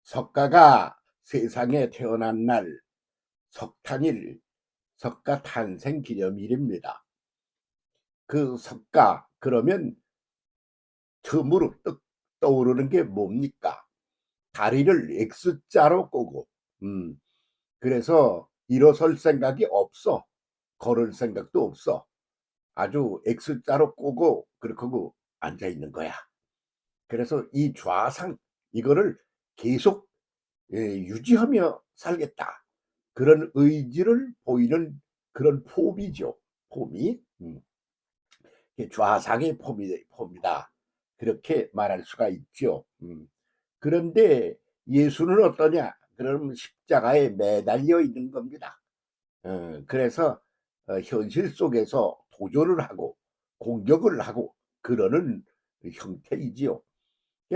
석가가 세상에 태어난 날 석탄일, 석가 탄생 기념일입니다. 그 석가 그러면 처음으로 떡 떠오르는 게 뭡니까? 다리를 X자로 꼬고 그래서 일어설 생각이 없어. 걸을 생각도 없어. 아주 X자로 꼬고 그렇게 하고 앉아 있는 거야. 그래서 이 좌상 이거를 계속 유지하며 살겠다. 그런 의지를 보이는 그런 폼이죠. 폼이 좌상의 폼이다. 그렇게 말할 수가 있죠. 그런데 예수는 어떠냐? 그럼 십자가에 매달려 있는 겁니다. 그래서 현실 속에서 도전을 하고 공격을 하고 그러는 형태이지요.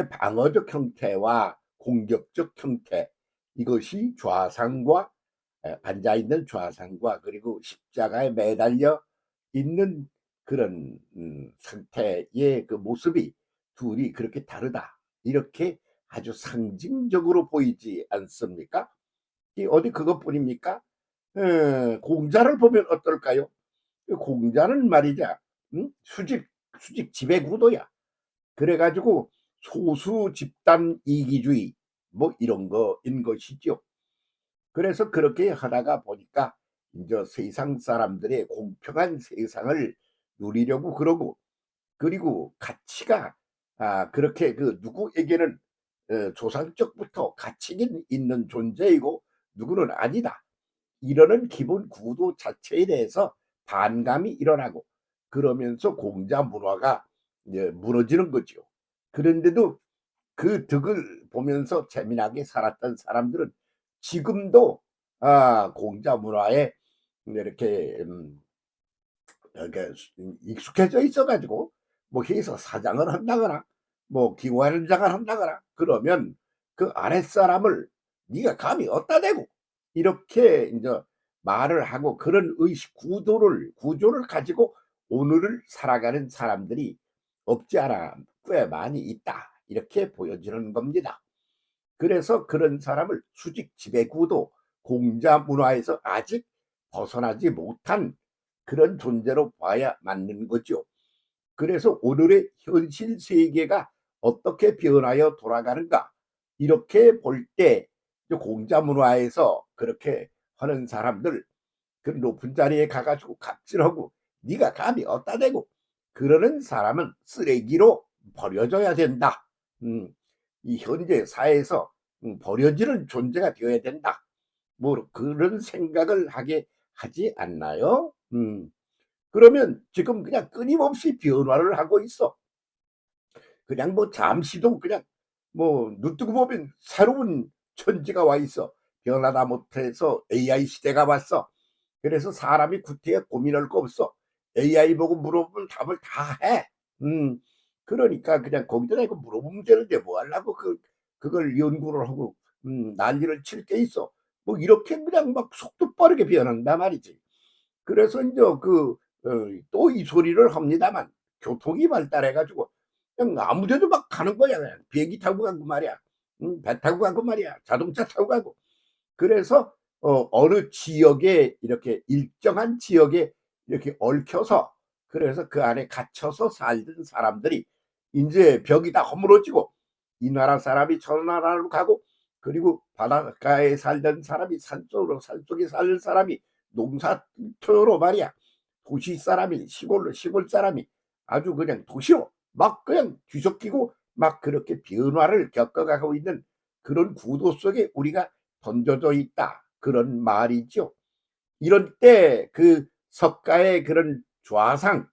방어적 형태와 공격적 형태, 이것이 좌상과 앉아있는 좌상과 그리고 십자가에 매달려 있는 그런 상태의 그 모습이 둘이 그렇게 다르다. 이렇게 아주 상징적으로 보이지 않습니까? 어디 그것뿐입니까? 공자를 보면 어떨까요? 공자는 말이자 수직 지배구도야. 그래가지고 소수 집단 이기주의 뭐 이런 거인 것이죠. 그래서 그렇게 하다가 보니까 이제 세상 사람들의 공평한 세상을 누리려고 그러고, 그리고 가치가 그렇게 그 누구에게는 조상적부터 가치가 있는 존재이고 누구는 아니다, 이러는 기본 구도 자체에 대해서 반감이 일어나고, 그러면서 공자 문화가 이제 무너지는 거죠. 그런데도 그 덕을 보면서 재미나게 살았던 사람들은 지금도 공자 문화에 이렇게 이렇게 익숙해져 있어가지고 뭐 해서 사장을 한다거나 뭐 기관장을 한다거나 그러면 그 아랫사람을 네가 감히 어디다 대고 이렇게 이제 말을 하고, 그런 의식 구조를 가지고 오늘을 살아가는 사람들이 없지 않아 꽤 많이 있다, 이렇게 보여지는 겁니다. 그래서 그런 사람을 수직 지배구도 공자 문화에서 아직 벗어나지 못한 그런 존재로 봐야 맞는 거죠. 그래서 오늘의 현실 세계가 어떻게 변하여 돌아가는가, 이렇게 볼 때 공자 문화에서 그렇게 하는 사람들, 그 높은 자리에 가가지고 갑질하고 네가 감히 어디다 대고 그러는 사람은 쓰레기로 버려져야 된다. 이 현재 사회에서 버려지는 존재가 되어야 된다. 뭐 그런 생각을 하게 하지 않나요? 그러면 지금 그냥 끊임없이 변화를 하고 있어. 그냥 뭐 잠시도 그냥 뭐 눈 뜨고 보면 새로운 천지가 와 있어. 변하다 못해서 AI 시대가 왔어. 그래서 사람이 구태여 고민할 거 없어. AI 보고 물어보면 답을 다 해. 음, 그러니까 그냥 거기다 대고 물어보면 되는데 뭐 하려고 그걸 연구를 하고 난리를 칠 게 있어. 뭐 이렇게 그냥 막 속도 빠르게 변한단 말이지. 그래서 이제 또 이 소리를 합니다만, 교통이 발달해 가지고 그냥 아무 데도 막 가는 거야. 그냥 비행기 타고 가고 말이야. 배 타고 가고 말이야. 자동차 타고 가고. 그래서 어느 지역에 이렇게 일정한 지역에 이렇게 얽혀서, 그래서 그 안에 갇혀서 살던 사람들이 이제 벽이 다 허물어지고 이 나라 사람이 저 나라로 가고, 그리고 바닷가에 살던 사람이 산속에 살던 사람이 농사터로 말이야. 도시 사람이 시골 사람이 아주 그냥 도시로 막 그냥 뒤섞이고 막 그렇게 변화를 겪어가고 있는 그런 구도 속에 우리가 던져져 있다, 그런 말이죠. 이런 때 그 석가의 그런 좌상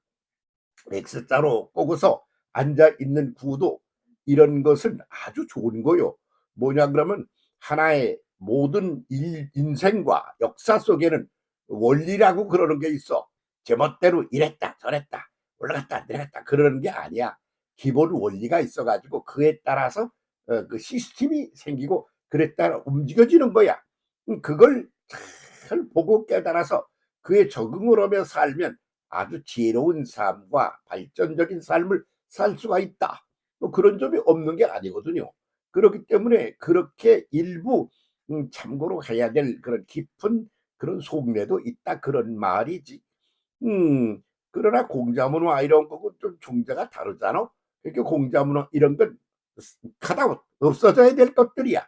X자로 꼬고서 앉아 있는 구도, 이런 것은 아주 좋은 거요. 뭐냐 그러면 하나의 모든 인생과 역사 속에는 원리라고 그러는 게 있어. 제멋대로 이랬다 저랬다 올라갔다 내려갔다 그러는 게 아니야. 기본 원리가 있어 가지고 그에 따라서 그 시스템이 생기고 그에 따라 움직여지는 거야. 그걸 잘 보고 깨달아서 그에 적응을 하며 살면 아주 지혜로운 삶과 발전적인 삶을 살 수가 있다. 뭐 그런 점이 없는 게 아니거든요. 그렇기 때문에 그렇게 일부 참고로 해야 될 그런 깊은 그런 속내도 있다 그런 말이지. 음 그러나 공자문화 이런 거고 좀 종자가 다르잖아. 그러니까 공자문화 이런 건 가다 없어져야 될 것들이야.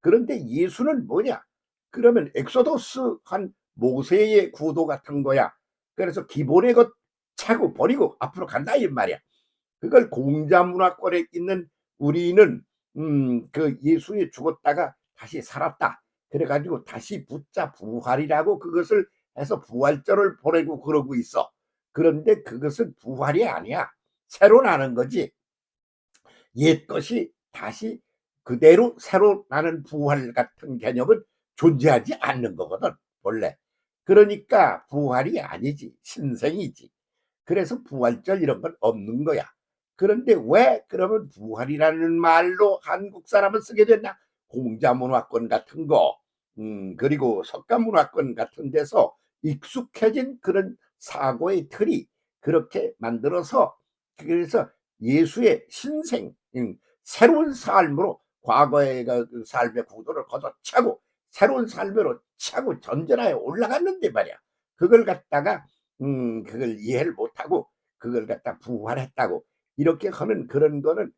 그런데 예수는 뭐냐? 그러면 엑소더스 한 모세의 구도 같은 거야. 그래서 기본의 것 차고 버리고 앞으로 간다 이 말이야. 그걸 공자문화권에 있는 우리는 그 예수에 죽었다가 다시 살았다. 그래 가지고 다시 붙자 부활이라고 그것을 해서 부활절을 보내고 그러고 있어. 그런데 그것은 부활이 아니야. 새로 나는 거지. 옛것이 다시 그대로 새로 나는 부활 같은 개념은 존재하지 않는 거거든 원래. 그러니까 부활이 아니지 신생이지. 그래서 부활절 이런 건 없는 거야. 그런데 왜 그러면 부활이라는 말로 한국 사람은 쓰게 됐나? 공자문화권 같은 거, 그리고 석가문화권 같은 데서 익숙해진 그런 사고의 틀이 그렇게 만들어서 그래서 예수의 신생, 새로운 삶으로 과거의 그 삶의 구도를 걷어차고 새로운 삶으로 차고 전전하여 올라갔는데 말이야. 그걸 갖다가 그걸 이해를 못하고 그걸 갖다 부활했다고 이렇게 하는 그런 거는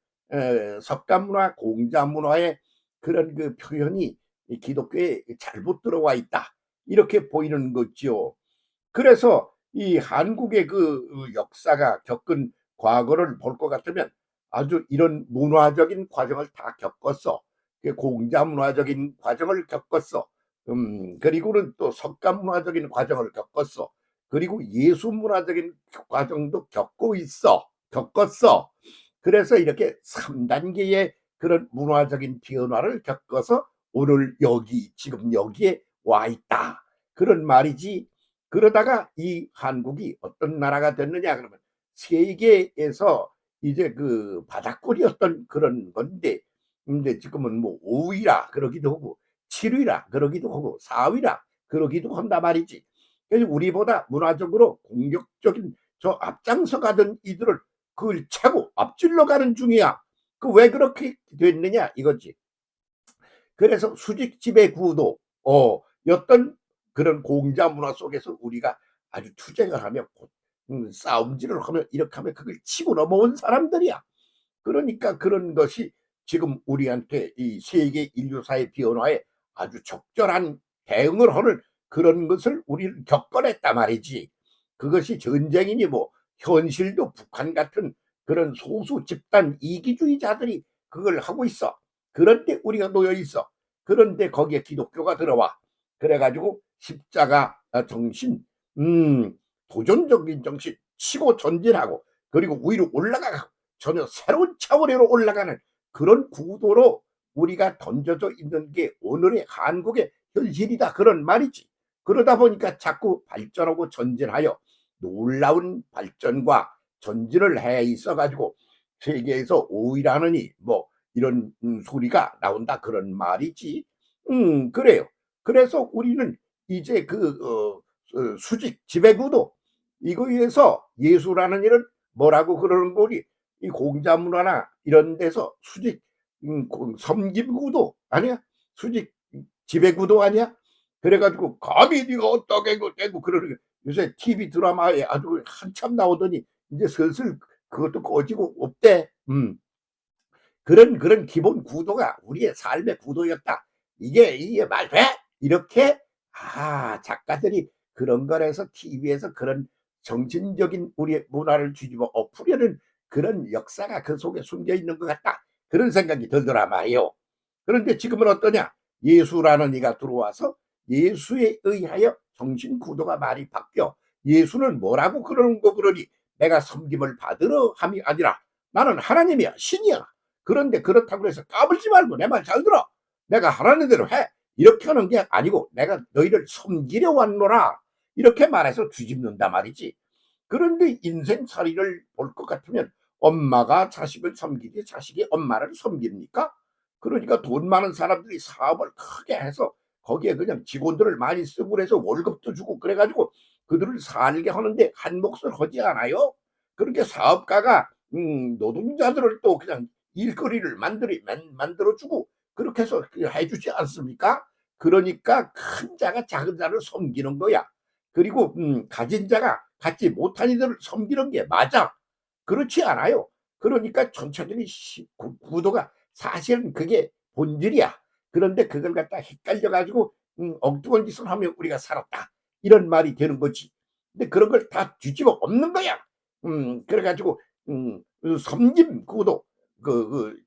석가문화 공자문화의 그런 그 표현이 기독교에 잘못 들어와 있다 이렇게 보이는 거죠. 그래서 이 한국의 그 역사가 겪은 과거를 볼 것 같으면 아주 이런 문화적인 과정을 다 겪었어. 공자문화적인 과정을 겪었어. 그리고는 또 석가문화적인 과정을 겪었어. 그리고 예술문화적인 과정도 겪고 있어. 겪었어. 그래서 이렇게 3단계의 그런 문화적인 변화를 겪어서 오늘 여기 지금 여기에 와 있다. 그런 말이지. 그러다가 이 한국이 어떤 나라가 됐느냐 그러면 세계에서 이제 그 바닥골이었던 그런 건데 근데 지금은 뭐 5위라 그러기도 하고 7위라 그러기도 하고 4위라 그러기도 한다 말이지. 그래서 우리보다 문화적으로 공격적인 저 앞장서 가던 이들을 그걸 차고 앞질러 가는 중이야. 그 왜 그렇게 됐느냐 이거지. 그래서 수직 지배 구도 였던 그런 공자 문화 속에서 우리가 아주 투쟁을 하며 싸움질을 하며 이렇게 하면 그걸 치고 넘어온 사람들이야. 그러니까 그런 것이 지금 우리한테 이 세계 인류사의 변화에 아주 적절한 대응을 하는 그런 것을 우리는 겪어냈단 말이지. 그것이 전쟁이니 뭐 현실도 북한 같은 그런 소수 집단 이기주의자들이 그걸 하고 있어. 그런데 우리가 놓여 있어. 그런데 거기에 기독교가 들어와. 그래가지고 십자가 정신, 도전적인 정신, 치고 전진하고 그리고 위로 올라가고 전혀 새로운 차원으로 올라가는 그런 구도로 우리가 던져져 있는 게 오늘의 한국의 현실이다 그런 말이지. 그러다 보니까 자꾸 발전하고 전진하여 놀라운 발전과 전진을 해 있어 가지고 세계에서 5위라느니 뭐 이런 소리가 나온다 그런 말이지. 그래요. 그래서 우리는 이제 그 수직 지배구도 이거에서 예수라는 일은 뭐라고 그러는 거니 이 공자문화나 이런 데서 수직 섬김구도 아니야? 수직 지배구도 아니야? 그래가지고 감히 네가 어떻게 고 그러는 게 요새 TV 드라마에 아주 한참 나오더니 이제 슬슬 그것도 꺼지고 없대. 그런 기본 구도가 우리의 삶의 구도였다. 이게 말 돼? 이렇게 작가들이 그런 거에서 TV에서 그런 정신적인 우리의 문화를 뒤집어 엎으려는 그런 역사가 그 속에 숨겨 있는 것 같다. 그런 생각이 들더라 말이요. 그런데 지금은 어떠냐? 예수라는 이가 들어와서 예수에 의하여 정신 구도가 많이 바뀌어. 예수는 뭐라고 그러는 거 그러니 내가 섬김을 받으러 함이 아니라 나는 하나님이야 신이야. 그런데 그렇다고 해서 까불지 말고 내 말 잘 들어. 내가 하라는 대로 해. 이렇게 하는 게 아니고 내가 너희를 섬기려 왔노라. 이렇게 말해서 뒤집는다 말이지. 그런데 인생살이를 볼 것 같으면 엄마가 자식을 섬기지 자식이 엄마를 섬깁니까? 그러니까 돈 많은 사람들이 사업을 크게 해서 거기에 그냥 직원들을 많이 쓰고 그래서 월급도 주고 그래가지고 그들을 살게 하는데 한 몫을 하지 않아요? 그렇게 사업가가 노동자들을 또 그냥 일거리를 만들어주고 그렇게 해서 해주지 않습니까? 그러니까 큰 자가 작은 자를 섬기는 거야. 그리고 가진 자가 갖지 못한 이들을 섬기는 게 맞아. 그렇지 않아요. 그러니까 전체적인 구도가 사실은 그게 본질이야. 그런데 그걸 갖다 헷갈려 가지고 엉뚱한 짓을 하면 우리가 살았다, 이런 말이 되는 거지. 근데 그런 걸 다 뒤집어 엎는 거야. 그래 가지고 섬김 구도,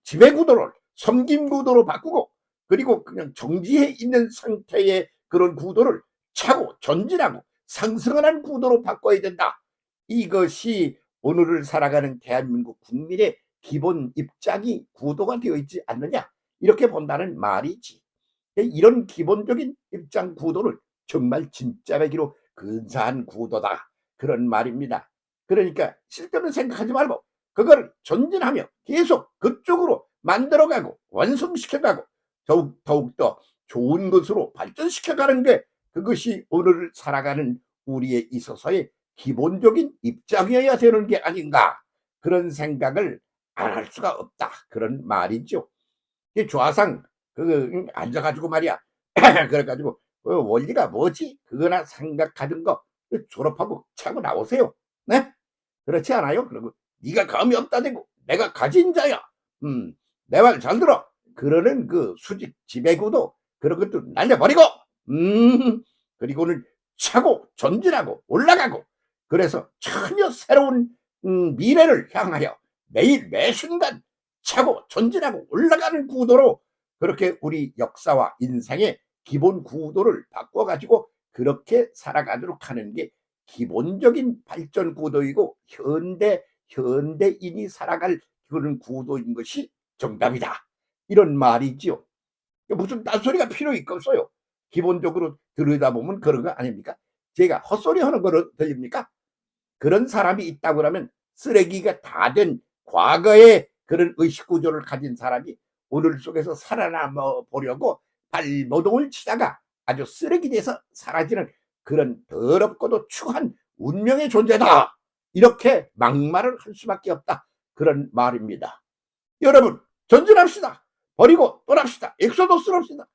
지배 구도를 섬김 구도로 바꾸고, 그리고 그냥 정지해 있는 상태의 그런 구도를 차고 전진하고 상승하는 구도로 바꿔야 된다. 이것이 오늘을 살아가는 대한민국 국민의 기본 입장이 구도가 되어 있지 않느냐, 이렇게 본다는 말이지. 이런 기본적인 입장 구도를 정말 진짜배기로 근사한 구도다, 그런 말입니다. 그러니까 쓸데없는 생각하지 말고 그걸 전진하며 계속 그쪽으로 만들어가고 완성시켜가고 더욱더 좋은 것으로 발전시켜가는 게, 그것이 오늘을 살아가는 우리에 있어서의 기본적인 입장이어야 되는 게 아닌가, 그런 생각을 안 할 수가 없다, 그런 말이죠. 좌상 앉아가지고 말이야 그래가지고 원리가 뭐지 그거나 생각하는 거 졸업하고 차고 나오세요. 네? 그렇지 않아요? 그리고 네가 감이 없다 대고 내가 가진 자야, 내 말 잘 들어, 그러는 그 수직 지배구도 그런 것도 날려버리고, 그리고는 차고 전진하고 올라가고, 그래서 전혀 새로운 미래를 향하여 매일 매 순간 차고 전진하고 올라가는 구도로, 그렇게 우리 역사와 인생의 기본 구도를 바꿔가지고 그렇게 살아가도록 하는 게 기본적인 발전 구도이고 현대인이 살아갈 그런 구도인 것이 정답이다, 이런 말이지요. 무슨 딴소리가 필요 있겠어요. 기본적으로 들여다보면 그런 거 아닙니까? 제가 헛소리 하는 거로 들립니까? 그런 사람이 있다고 하면 쓰레기가 다 된 과거의 그런 의식구조를 가진 사람이 오늘 속에서 살아남아 보려고 발버둥을 치다가 아주 쓰레기 돼서 사라지는 그런 더럽고도 추한 운명의 존재다, 이렇게 막말을 할 수밖에 없다, 그런 말입니다. 여러분, 전진합시다. 버리고 떠납시다. 엑소더스를 합시다.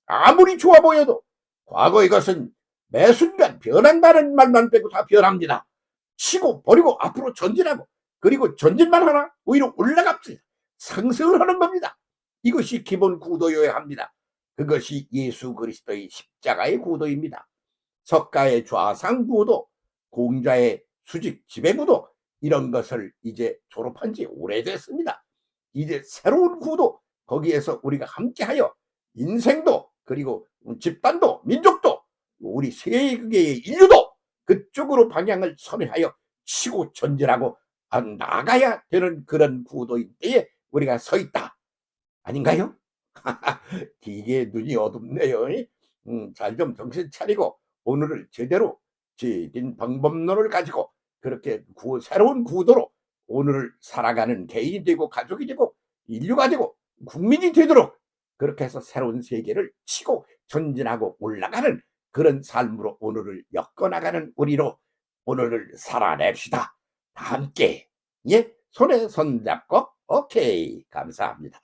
아무리 좋아 보여도 과거의 것은 매 순간 변한다는 말만 빼고 다 변합니다. 치고 버리고 앞으로 전진하고, 그리고 전진만 하나 오히려 올라갑시다. 상승을 하는 겁니다. 이것이 기본 구도여야 합니다. 그것이 예수 그리스도의 십자가의 구도입니다. 석가의 좌상 구도, 공자의 수직 지배 구도, 이런 것을 이제 졸업한 지 오래됐습니다. 이제 새로운 구도, 거기에서 우리가 함께하여 인생도, 그리고 집단도, 민족도, 우리 세계의 인류도 그쪽으로 방향을 선회하여 치고 전진하고 나가야 되는 그런 구도인 때에 우리가 서 있다, 아닌가요? 이게 눈이 어둡네요. 잘 좀 정신 차리고 오늘을 제대로 지닌 방법론을 가지고 그렇게 새로운 구도로 오늘을 살아가는 개인이 되고 가족이 되고 인류가 되고 국민이 되도록, 그렇게 해서 새로운 세계를 치고 전진하고 올라가는 그런 삶으로 오늘을 엮어나가는 우리로 오늘을 살아냅시다. 다 함께, 예, 손에 손 잡고. 오케이, 감사합니다.